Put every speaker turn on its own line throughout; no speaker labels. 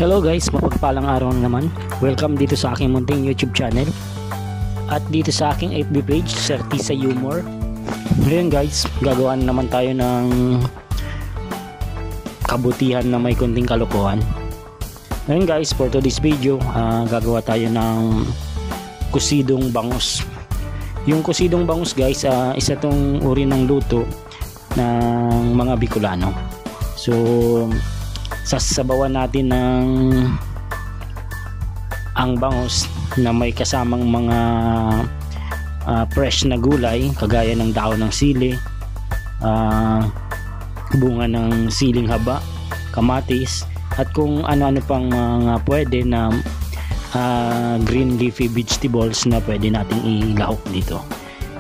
Hello guys, mapagpalang araw na naman. Welcome dito sa aking munting YouTube channel at dito sa aking FB page, Sir Tisa Humor. Ngayon guys, gagawa na naman tayo ng kabutihan na may konting kalokohan. Ngayon guys, for today's video, gagawa tayo ng kusidong bangus. Yung kusidong bangus guys, isa tong uri ng luto ng mga Bicolano. So sasabawan natin ng ang bangus na may kasamang mga fresh na gulay kagaya ng dahon ng sili, bunga ng siling haba, kamatis, at kung ano-ano pang mga pwede na green leafy vegetables na pwede nating ilahok dito.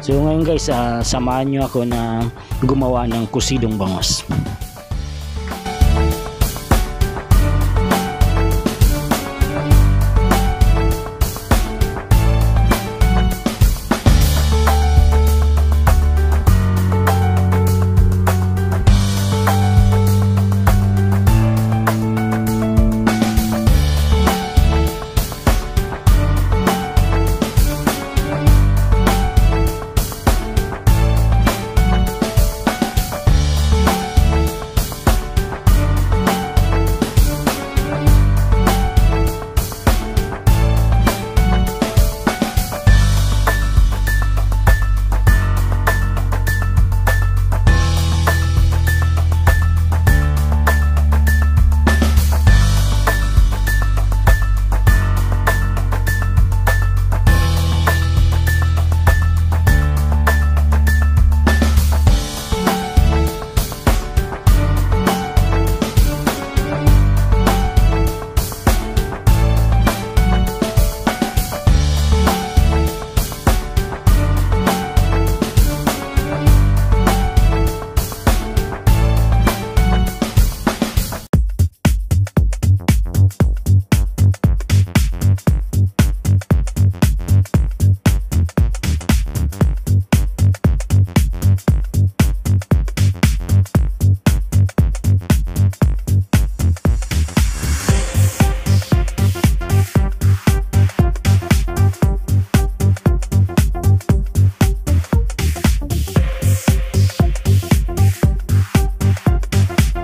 So ngayon guys, samahan nyo ako na gumawa ng kusidong bangus.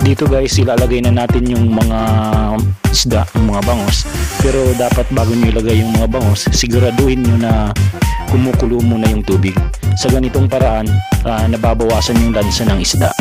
Dito guys, ilalagay na natin yung mga isda, yung mga bangus. Pero dapat bago nyo ilagay yung mga bangus, siguraduhin nyo na kumukulo muna yung tubig. Sa ganitong paraan, nababawasan yung lansa ng isda.